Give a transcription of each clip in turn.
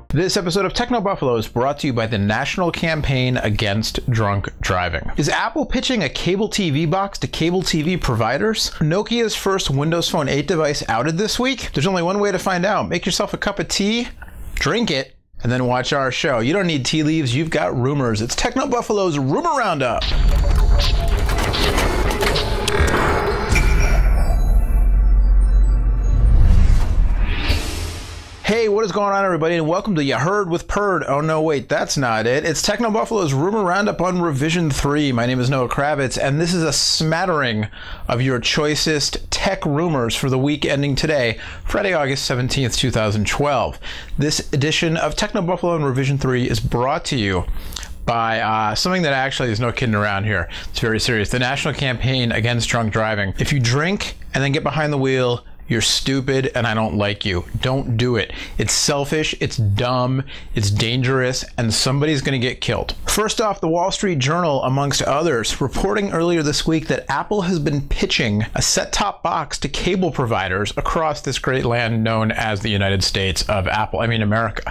This episode of TechnoBuffalo is brought to you by the National Campaign Against Drunk Driving. Is Apple pitching a cable TV box to cable TV providers? Nokia's first Windows Phone 8 device outed this week? There's only one way to find out. Make yourself a cup of tea, drink it, and then watch our show. You don't need tea leaves, you've got rumors. It's TechnoBuffalo's Rumor Roundup. Hey, what is going on, everybody, and welcome to You Heard with Purd. Oh no, wait, that's not it. It's TechnoBuffalo's Rumor Roundup on Revision 3. My name is Noah Kravitz, and this is a smattering of your choicest tech rumors for the week ending today, Friday, August 17th, 2012. This edition of TechnoBuffalo on Revision 3 is brought to you by something that actually is no kidding around here. It's very serious. The National Campaign Against Drunk Driving. If you drink and then get behind the wheel, you're stupid and I don't like you. Don't do it. It's selfish, it's dumb, it's dangerous, and somebody's going to get killed. First off, the Wall Street Journal, amongst others, reporting earlier this week that Apple has been pitching a set-top box to cable providers across this great land known as the United States of Apple. I mean, America.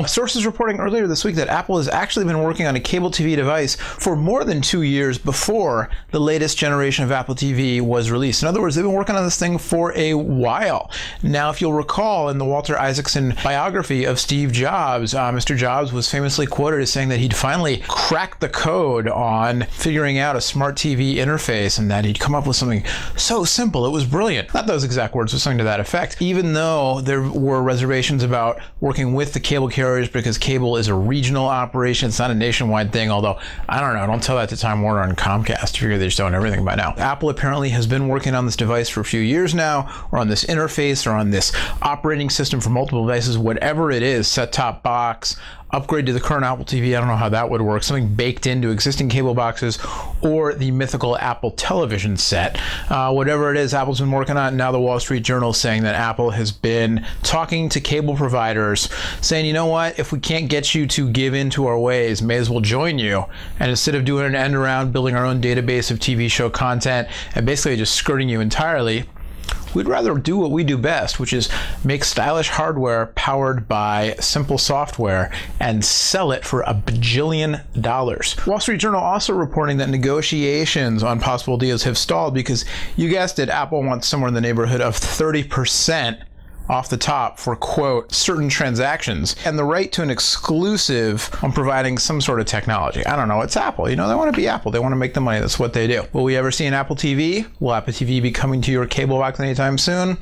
Sources reporting earlier this week that Apple has actually been working on a cable TV device for more than 2 years before the latest generation of Apple TV was released. In other words, they've been working on this thing for a while. Now, if you'll recall in the Walter Isaacson biography of Steve Jobs, Mr. Jobs was famously quoted as saying that he'd finally cracked the code on figuring out a smart TV interface and that he'd come up with something so simple. It was brilliant. Not those exact words, but something to that effect. Even though there were reservations about working with the cable carriers because cable is a regional operation, it's not a nationwide thing, although, I don't know, don't tell that to Time Warner and Comcast. Figure they just own everything by now. Apple apparently has been working on this device for a few years now, or on this interface, or on this operating system for multiple devices, whatever it is, set-top box, upgrade to the current Apple TV, I don't know how that would work, something baked into existing cable boxes, or the mythical Apple television set. Whatever it is, Apple's been working on it. Now the Wall Street Journal is saying that Apple has been talking to cable providers, saying, you know what, if we can't get you to give in to our ways, may as well join you. And instead of doing an end around, building our own database of TV show content, and basically just skirting you entirely, we'd rather do what we do best, which is make stylish hardware powered by simple software and sell it for $1 bajillion. Wall Street Journal also reporting that negotiations on possible deals have stalled because, you guessed it, Apple wants somewhere in the neighborhood of 30% off the top for, quote, certain transactions, and the right to an exclusive on providing some sort of technology. I don't know, it's Apple. You know, they want to be Apple. They want to make the money. That's what they do. Will we ever see an Apple TV? Will Apple TV be coming to your cable box anytime soon?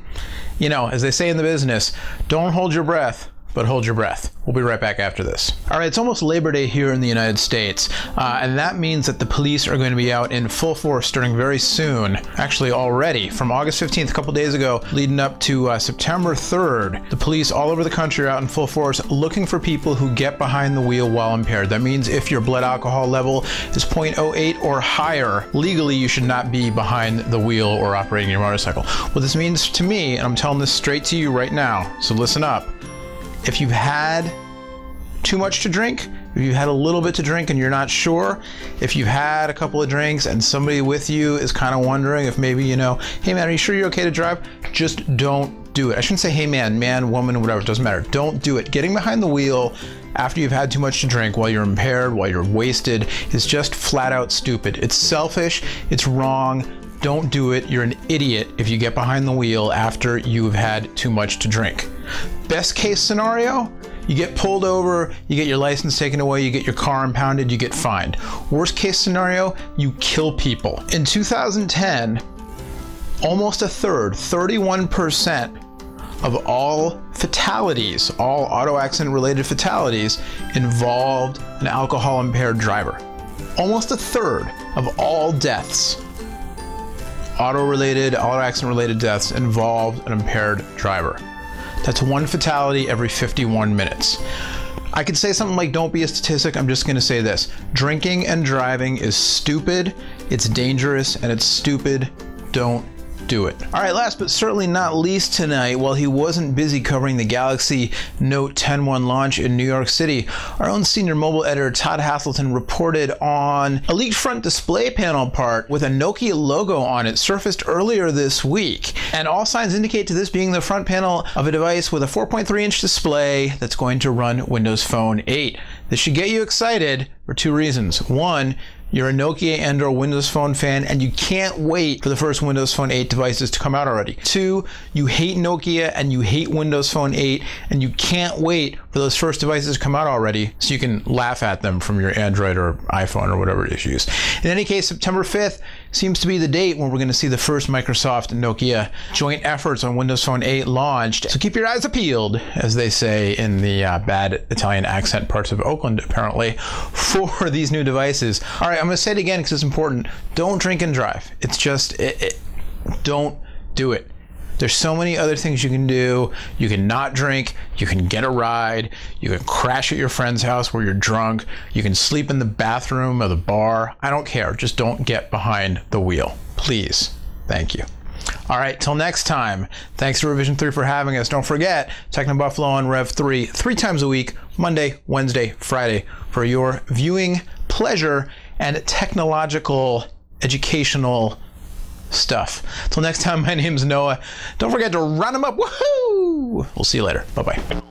You know, as they say in the business, don't hold your breath, but hold your breath. We'll be right back after this. All right, it's almost Labor Day here in the United States, and that means that the police are going to be out in full force starting very soon, actually already, from August 15th, a couple days ago, leading up to September 3rd. The police all over the country are out in full force looking for people who get behind the wheel while impaired. That means if your blood alcohol level is 0.08 or higher, legally you should not be behind the wheel or operating your motorcycle. What this means to me, and I'm telling this straight to you right now, so listen up. If you've had too much to drink, if you've had a little bit to drink and you're not sure, if you've had a couple of drinks and somebody with you is kind of wondering if maybe, you know, hey man, are you sure you're okay to drive? Just don't do it. I shouldn't say hey man, woman, whatever, it doesn't matter. Don't do it. Getting behind the wheel after you've had too much to drink, while you're impaired, while you're wasted, is just flat out stupid. It's selfish, it's wrong. Don't do it. You're an idiot if you get behind the wheel after you've had too much to drink. Best case scenario, you get pulled over, you get your license taken away, you get your car impounded, you get fined. Worst case scenario, you kill people. In 2010, almost a third, 31% of all fatalities, all auto accident related fatalities, involved an alcohol impaired driver. Almost a third of all deaths, auto accident related deaths, involved an impaired driver. That's one fatality every 51 minutes. I could say something like, don't be a statistic. I'm just going to say this. Drinking and driving is stupid, it's dangerous, and it's stupid. Don't do it. All right, last but certainly not least tonight, while he wasn't busy covering the Galaxy Note 10.1 launch in New York City, our own senior mobile editor Todd Haselton reported on a leaked front display panel part with a Nokia logo on it surfaced earlier this week. And all signs indicate to this being the front panel of a device with a 4.3-inch display that's going to run Windows Phone 8. This should get you excited for two reasons. One, you're a Nokia and or Windows Phone fan and you can't wait for the first Windows Phone 8 devices to come out already. Two, you hate Nokia and you hate Windows Phone 8 and you can't wait for those first devices to come out already so you can laugh at them from your Android or iPhone or whatever it is you use. In any case, September 5th seems to be the date when we're going to see the first Microsoft and Nokia joint efforts on Windows Phone 8 launched. So keep your eyes peeled, as they say in the bad Italian accent parts of Oakland, apparently, for these new devices. All right, I'm going to say it again because it's important. Don't drink and drive. It's just, don't do it. There's so many other things you can do. You can not drink, you can get a ride, you can crash at your friend's house where you're drunk, you can sleep in the bathroom of the bar. I don't care. Just don't get behind the wheel. Please. Thank you. All right, till next time. Thanks to Revision 3 for having us. Don't forget, TechnoBuffalo on Rev 3, 3 times a week, Monday, Wednesday, Friday, for your viewing pleasure and technological, educational stuff. Till next time, my name's Noah. Don't forget to round them up. Woohoo! We'll see you later. Bye-bye.